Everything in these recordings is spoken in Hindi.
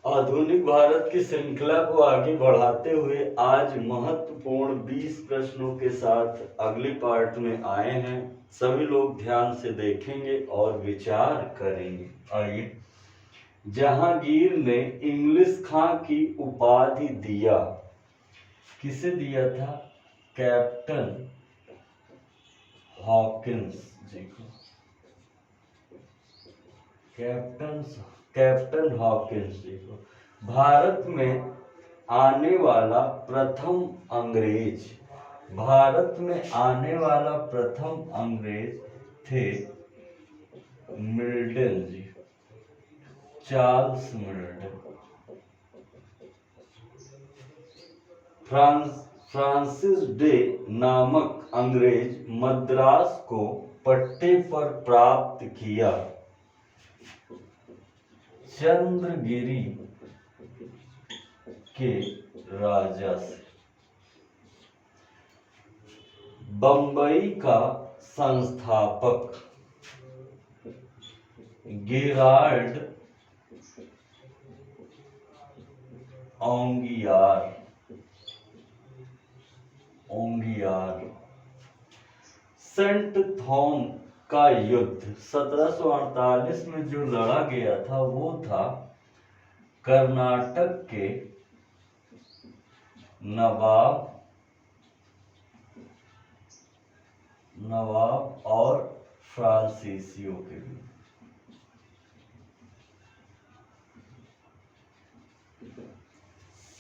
आधुनिक भारत की श्रृंखला को आगे बढ़ाते हुए आज महत्वपूर्ण 20 प्रश्नों के साथ अगली पार्ट में आए हैं। सभी लोग ध्यान से देखेंगे और विचार करेंगे। आइए। जहांगीर ने इंग्लिश खां की उपाधि दिया, किसे दिया था? कैप्टन हॉकिंस जी को। कैप्टन हॉकिंस जी को। भारत में आने वाला प्रथम अंग्रेज, भारत में आने वाला प्रथम अंग्रेज थे मिल्टन जी, चार्ल्स मिल्टन। फ्रांसिस डे नामक अंग्रेज मद्रास को पट्टे पर प्राप्त किया चंद्रगिरी के राजा से। बंबई का संस्थापक गेराल्ड ओंगियार। सेंट थॉम का युद्ध 1748 में जो लड़ा गया था वो था कर्नाटक के नवाब और फ्रांसीसियों के बीच।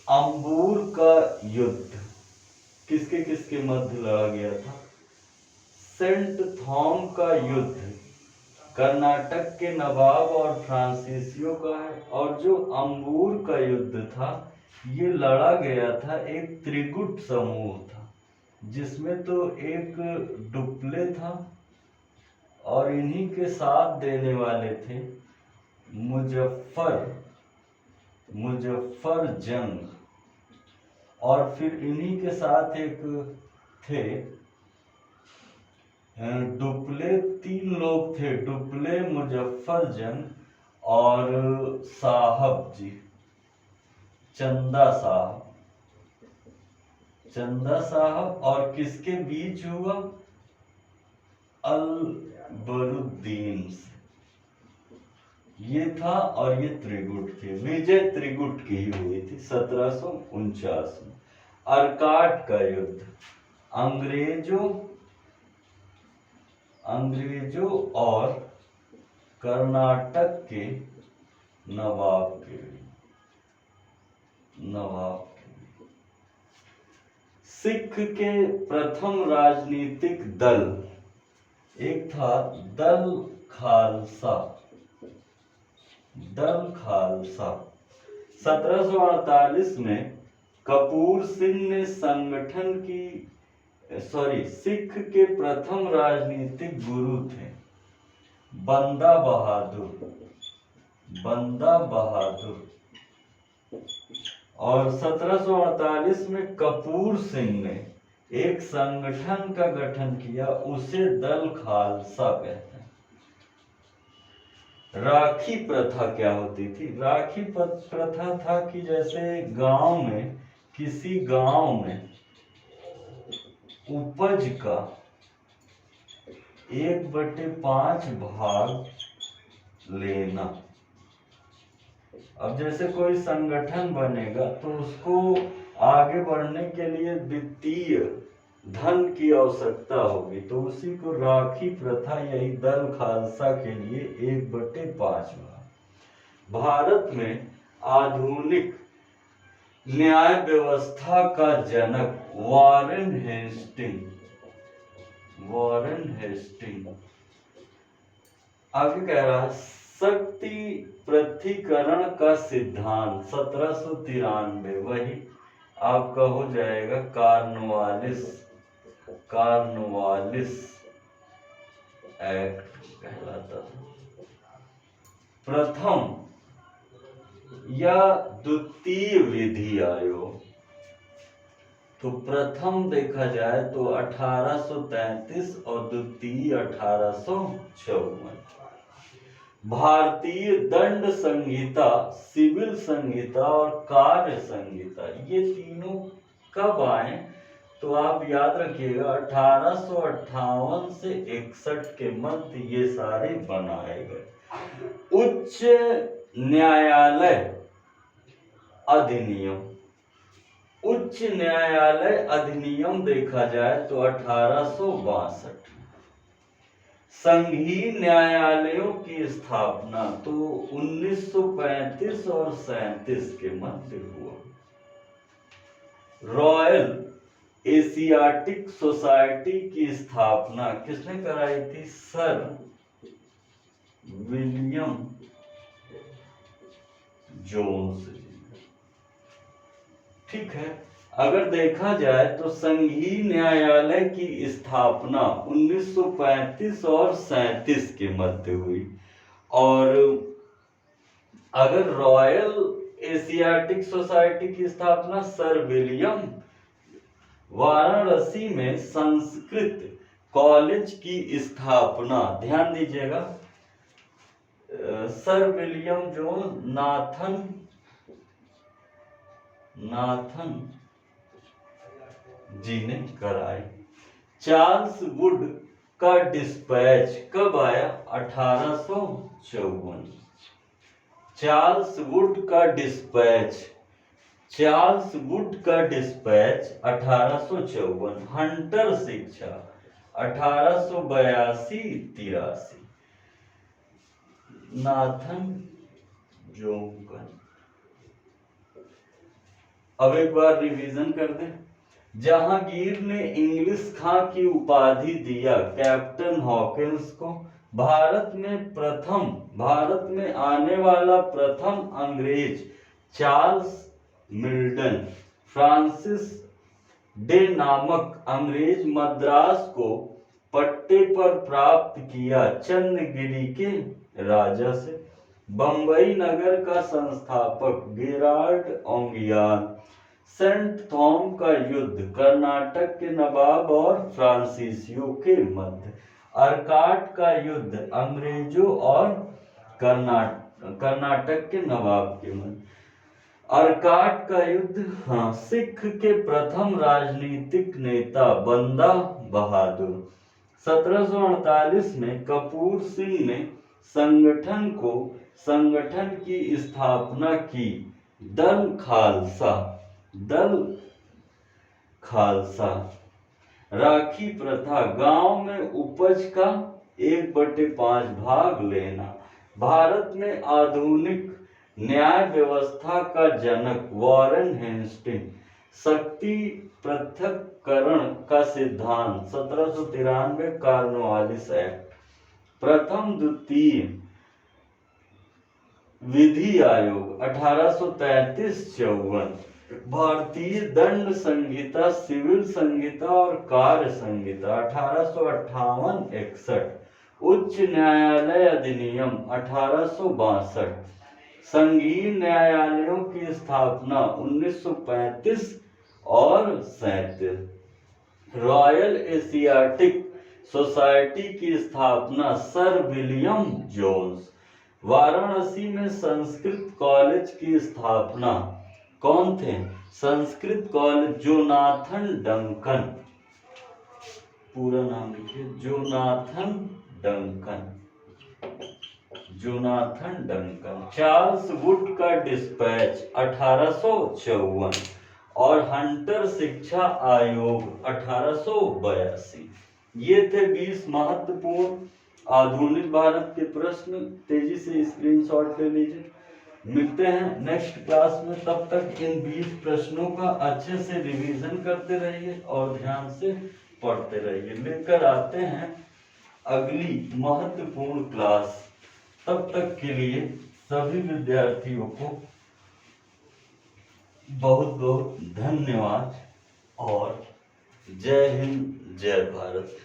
अंबूर का युद्ध किसके किसके मध्य लड़ा गया था? सेंट थॉम का युद्ध कर्नाटक के नवाब और फ्रांसीसियों का है। और जो अंबूर का युद्ध था ये लड़ा गया था, एक त्रिगुट समूह था जिसमें तो एक डुप्ले था और इन्हीं के साथ देने वाले थे मुजफ्फर जंग, और फिर इन्हीं के साथ एक थे डुप्ले। 3 लोग थे, डुप्ले, मुजफ्फर जंग और साहब जी, चंदा साहब। और किसके बीच हुआ? अलबरुद्दीन से। ये था और ये त्रिगुट थे। विजय त्रिगुट की ही हुई थी 1749 में। अर्काट का युद्ध अंग्रेजों और कर्नाटक के नवाब के। सिख के प्रथम राजनीतिक दल एक था दल खालसा। 1748 में कपूर सिंह ने सिख के प्रथम राजनीतिक गुरु थे बंदा बहादुर। और 1748 में कपूर सिंह ने एक संगठन का गठन किया, उसे दल खालसा कहते हैं। राखी प्रथा क्या होती थी? राखी प्रथा था कि जैसे किसी गांव में उपज का 1/5 भाग लेना। अब जैसे कोई संगठन बनेगा तो उसको आगे बढ़ने के लिए वित्तीय धन की आवश्यकता होगी, तो उसी को राखी प्रथा, यही दल खालसा के लिए 1/5 भाग। भारत में आधुनिक न्याय व्यवस्था का जनक वॉरेन हेस्टिंग। आगे कह रहा है शक्ति पृथ्वीकरण का सिद्धांत 1793, वही आपका हो जाएगा कार्नवालिस एक्ट कहलाता था। प्रथम या द्वितीय विधि आयोग, तो प्रथम देखा जाए तो 1833 और द्वितीय 1854। भारतीय दंड संहिता, सिविल संहिता और कार्य संहिता, ये तीनों कब आए? तो आप याद रखिएगा 1858 से 61 के मध्य ये सारे बनाए गए। उच्च न्यायालय अधिनियम, उच्च न्यायालय अधिनियम देखा जाए तो 1862। संघीय न्यायालयों की स्थापना तो 1935 और 37 के मध्य हुआ। रॉयल एशियाटिक सोसाइटी की स्थापना किसने कराई थी? Sir William Jones. ठीक है, अगर देखा जाए तो संघीय न्यायालय की स्थापना 1935 और 37 के मध्य हुई। और अगर रॉयल एशियाटिक सोसाइटी की स्थापना सर विलियम, वाराणसी में संस्कृत कॉलेज की स्थापना, ध्यान दीजिएगा, सर विलियम जो नाथन जी ने कराई। चार्ल्स वुड का डिस्पैच कब आया? 1854। चार्ल्स वुड का डिस्पैच, चार्ल्स वुड का डिस्पैच 1854। हंटर शिक्षा 1882-83। नाथन जोंकन। अब एक बार रिवीजन कर दें। जहांगीर ने इंग्लिश खां की उपाधि दिया कैप्टन हॉकिंस को। भारत में आने वाला प्रथम अंग्रेज चार्ल्स मिल्टन। फ्रांसिस डे नामक अंग्रेज मद्रास को पट्टे पर प्राप्त किया चंद्रगिरी के राजा से। बंबई नगर का संस्थापक गेराल्ड ओंगियाल। सेंट थॉम का युद्ध कर्नाटक के नवाब और फ्रांसीसियों के मध्य। अर्काट का युद्ध अंग्रेजों और कर्नाटक के नवाब के मध्य। अर्काट का युद्ध, हाँ। सिख के प्रथम राजनीतिक नेता बंदा बहादुर। 1748 में कपूर सिंह ने संगठन की स्थापना की। दल खालसा। राखी प्रथा, गांव में उपज का 1/5 भाग लेना। भारत में आधुनिक न्याय व्यवस्था का जनक वॉरेन हेस्टिंग। शक्ति पृथक्करण का सिद्धांत 1793 कॉर्नवालिस एक्ट। प्रथम द्वितीय विधि आयोग 1833-54। भारतीय दंड संहिता, सिविल संहिता और कार्य संहिता 1858-61। उच्च न्यायालय अधिनियम 1862। संघीय न्यायालयों की स्थापना 1935 और 37। रॉयल एशियाटिक सोसाइटी की स्थापना सर विलियम जोन्स। वाराणसी में संस्कृत कॉलेज की स्थापना कौन थे? Sanskrit college Jonathan Duncan. पूरा नाम लिखिए, जोनाथन डंकन। चार्ल्स वुड का डिस्पैच 1854 और हंटर शिक्षा आयोग 1882। ये थे 20 महत्वपूर्ण आधुनिक भारत के प्रश्न। तेजी से स्क्रीनशॉट ले लीजिए। मिलते हैं नेक्स्ट क्लास में, तब तक इन 20 प्रश्नों का अच्छे से रिवीजन करते रहिए और ध्यान से पढ़ते रहिए। लेकर आते हैं अगली महत्वपूर्ण क्लास। तब तक के लिए सभी विद्यार्थियों को बहुत बहुत धन्यवाद और जय हिंद, जय भारत।